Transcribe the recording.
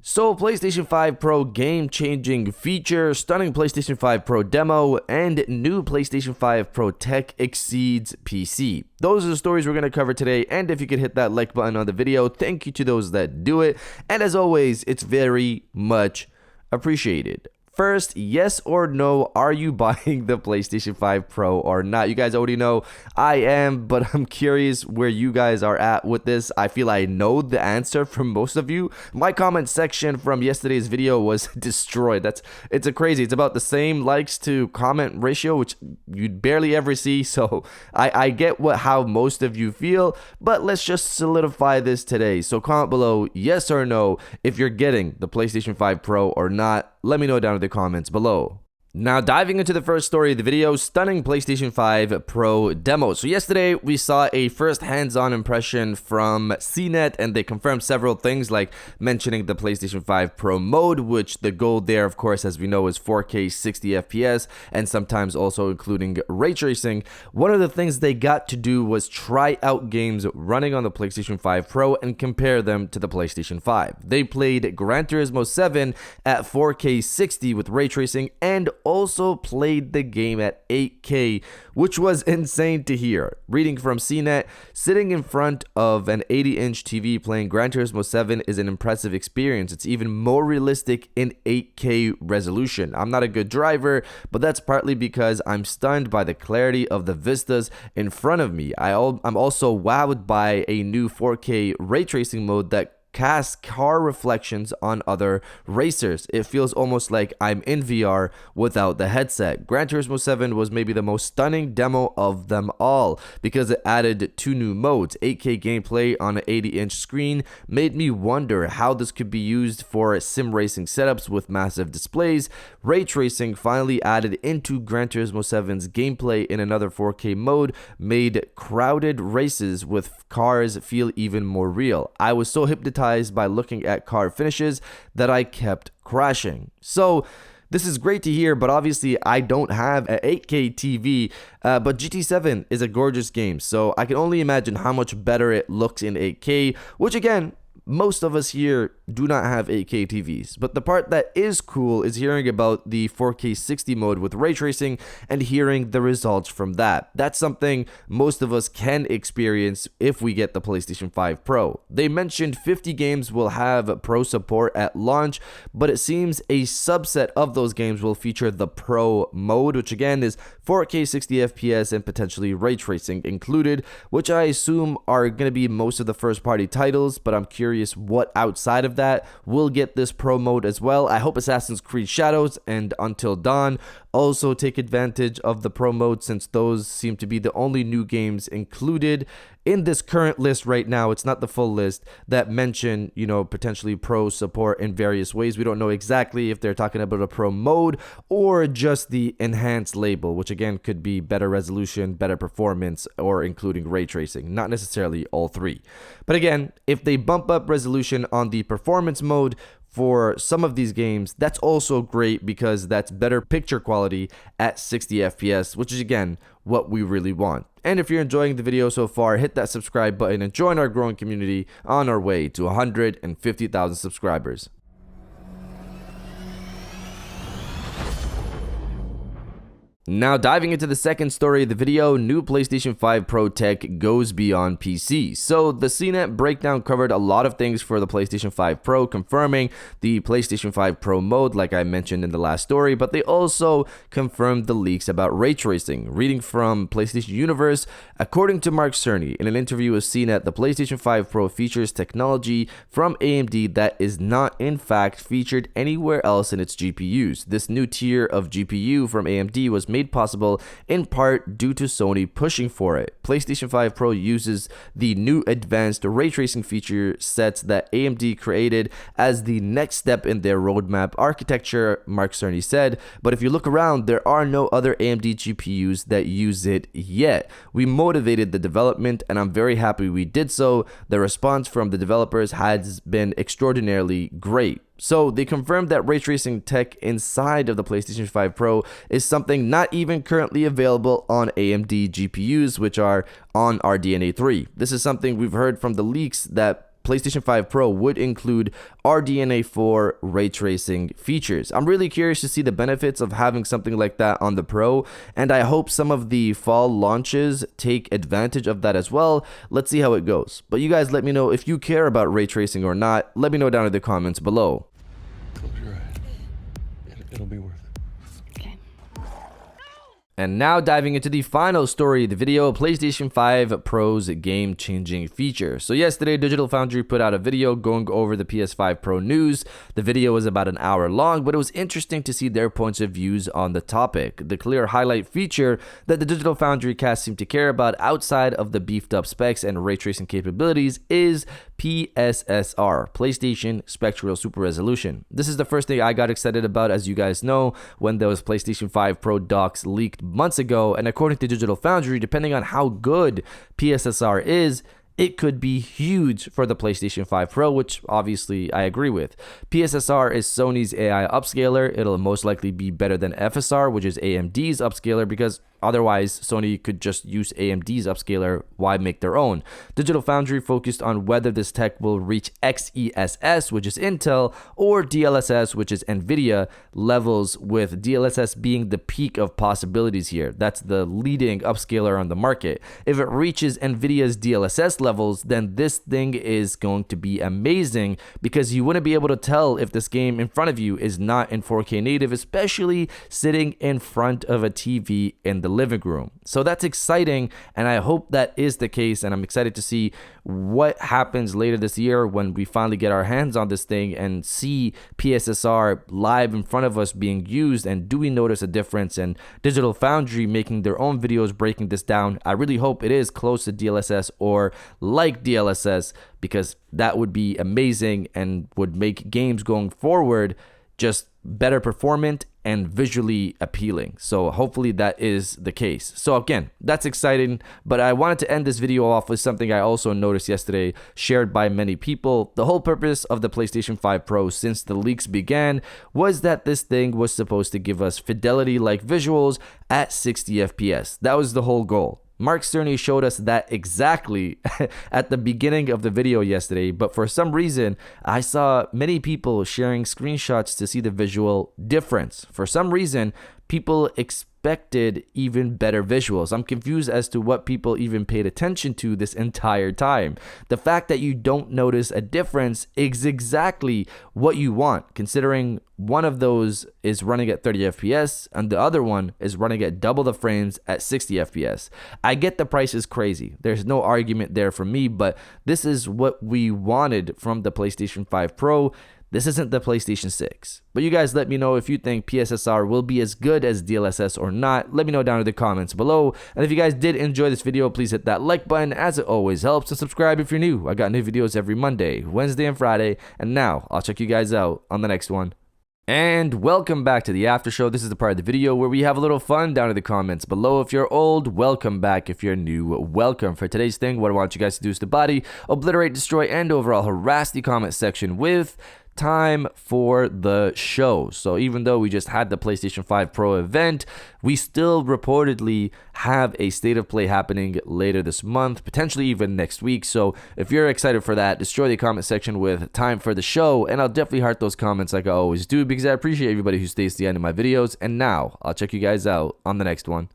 So, PlayStation 5 Pro game-changing feature, stunning PlayStation 5 Pro demo, and new PlayStation 5 Pro tech exceeds PC. Those are the stories we're going to cover today, and if you could hit that like button on the video, thank you to those that do it, and as always, it's very much appreciated. First, yes or no, are you buying the PlayStation 5 Pro or not? You guys already know I am, but I'm curious where you guys are at with this. I feel I know the answer from most of you. My comment section from yesterday's video was destroyed. It's crazy. It's about the same likes to comment ratio, which you'd barely ever see. So I get how most of you feel, but let's just solidify this today. So comment below yes or no if you're getting the PlayStation 5 Pro or not. Let me know down in the comments below. Now, diving into the first story of the video, stunning PlayStation 5 Pro demo. So yesterday, we saw a first hands-on impression from CNET, and they confirmed several things, like mentioning the PlayStation 5 Pro mode, which the goal there, of course, as we know, is 4K 60 FPS, and sometimes also including ray tracing. One of the things they got to do was try out games running on the PlayStation 5 Pro and compare them to the PlayStation 5. They played Gran Turismo 7 at 4K 60 with ray tracing, and also played the game at 8K, which was insane to hear. Reading from CNET, sitting in front of an 80-inch TV playing Gran Turismo 7 is an impressive experience. It's even more realistic in 8K resolution. I'm not a good driver, but that's partly because I'm stunned by the clarity of the vistas in front of me. I'm also wowed by a new 4K ray tracing mode that cast car reflections on other racers. It feels almost like I'm in VR without the headset. Gran Turismo 7 was maybe the most stunning demo of them all because it added two new modes. 8K gameplay on an 80-inch screen made me wonder how this could be used for sim racing setups with massive displays. Ray tracing finally added into Gran Turismo 7's gameplay in another 4K mode made crowded races with cars feel even more real. I was so hypnotized by looking at car finishes that I kept crashing. So this is great to hear, but obviously I don't have an 8K TV, but GT7 is a gorgeous game, so I can only imagine how much better it looks in 8K, which again, most of us here do not have 8K TVs, but the part that is cool is hearing about the 4K 60 mode with ray tracing and hearing the results from that. That's something most of us can experience if we get the PlayStation 5 Pro. They mentioned 50 games will have Pro support at launch, but it seems a subset of those games will feature the Pro mode, which again is 4K 60 FPS and potentially ray tracing included, which I assume are going to be most of the first party titles, but I'm curious what outside of that will get this Pro mode as well. I hope Assassin's Creed Shadows and Until Dawn also take advantage of the Pro mode, since those seem to be the only new games included in this current list right now. It's not the full list that mention, potentially Pro support in various ways. We don't know exactly if they're talking about a Pro mode or just the enhanced label, which again could be better resolution, better performance, or including ray tracing, not necessarily all three. But again, if they bump up resolution on the performance mode for some of these games, that's also great because that's better picture quality at 60 FPS, which is again what we really want. And if you're enjoying the video so far, hit that subscribe button and join our growing community on our way to 150,000 subscribers. Now, diving into the second story of the video, new PlayStation 5 Pro tech goes beyond PC. So the CNET breakdown covered a lot of things for the PlayStation 5 Pro, confirming the PlayStation 5 Pro mode like I mentioned in the last story, but they also confirmed the leaks about ray tracing. Reading from PlayStation Universe, according to Mark Cerny in an interview with CNET, the PlayStation 5 Pro features technology from AMD that is not in fact featured anywhere else in its GPUs. This new tier of GPU from AMD was made possible in part due to Sony pushing for it. PlayStation 5 Pro uses the new advanced ray tracing feature sets that AMD created as the next step in their roadmap architecture, Mark Cerny said, but if you look around, there are no other AMD GPUs that use it yet. We motivated the development and I'm very happy we did so. The response from the developers has been extraordinarily great. So they confirmed that ray tracing tech inside of the PlayStation 5 Pro is something not even currently available on AMD GPUs, which are on RDNA 3. This is something we've heard from the leaks that PlayStation 5 Pro would include RDNA 4 ray tracing features. I'm really curious to see the benefits of having something like that on the Pro, and I hope some of the fall launches take advantage of that as well. Let's see how it goes. But you guys let me know if you care about ray tracing or not. Let me know down in the comments below. Close your eyes. It'll be worth it. And now diving into the final story of the video, PlayStation 5 Pro's game-changing feature. So yesterday, Digital Foundry put out a video going over the PS5 Pro news. The video was about an hour long, but it was interesting to see their points of views on the topic. The clear highlight feature that the Digital Foundry cast seemed to care about outside of the beefed up specs and ray tracing capabilities is PSSR, PlayStation Spectral Super Resolution. This is the first thing I got excited about, as you guys know, when those PlayStation 5 Pro docs leaked months ago, and according to Digital Foundry, depending on how good PSSR is, it could be huge for the PlayStation 5 Pro, which obviously I agree with. PSSR is Sony's AI upscaler. It'll most likely be better than FSR, which is AMD's upscaler, because otherwise, Sony could just use AMD's upscaler. Why make their own? Digital Foundry focused on whether this tech will reach XESS, which is Intel, or DLSS, which is NVIDIA, levels, with DLSS being the peak of possibilities here. That's the leading upscaler on the market. If it reaches NVIDIA's DLSS levels, then this thing is going to be amazing, because you wouldn't be able to tell if this game in front of you is not in 4K native, especially sitting in front of a TV in the living room. So that's exciting, and I hope that is the case, and I'm excited to see what happens later this year when we finally get our hands on this thing and see PSSR live in front of us being used, and do we notice a difference? And Digital Foundry making their own videos breaking this down. I really hope it is close to DLSS or like DLSS, because that would be amazing and would make games going forward just better performant and visually appealing. So hopefully that is the case. So again, that's exciting, but I wanted to end this video off with something I also noticed yesterday, shared by many people. The whole purpose of the PlayStation 5 Pro since the leaks began was that this thing was supposed to give us fidelity-like visuals at 60 FPS. That was the whole goal. Mark Cerny showed us that exactly at the beginning of the video yesterday, but for some reason, I saw many people sharing screenshots to see the visual difference. For some reason, people expected even better visuals. I'm confused as to what people even paid attention to this entire time. The fact that you don't notice a difference is exactly what you want, considering one of those is running at 30 FPS and the other one is running at double the frames at 60 FPS. I get the price is crazy. There's no argument there for me, but this is what we wanted from the PlayStation 5 Pro. This isn't the PlayStation 6. But you guys let me know if you think PSSR will be as good as DLSS or not. Let me know down in the comments below. And if you guys did enjoy this video, please hit that like button, as it always helps. And subscribe if you're new. I got new videos every Monday, Wednesday, and Friday. And now, I'll check you guys out on the next one. And welcome back to the after show. This is the part of the video where we have a little fun down in the comments below. If you're old, welcome back. If you're new, welcome. For today's thing, what I want you guys to do is to body, obliterate, destroy, and overall harass the comment section with time for the show. So even though we just had the PlayStation 5 Pro event, we still reportedly have a state of play happening later this month, potentially even next week. So if you're excited for that, destroy the comment section with time for the show, and I'll definitely heart those comments like I always do, because I appreciate everybody who stays to the end of my videos. And now I'll check you guys out on the next one.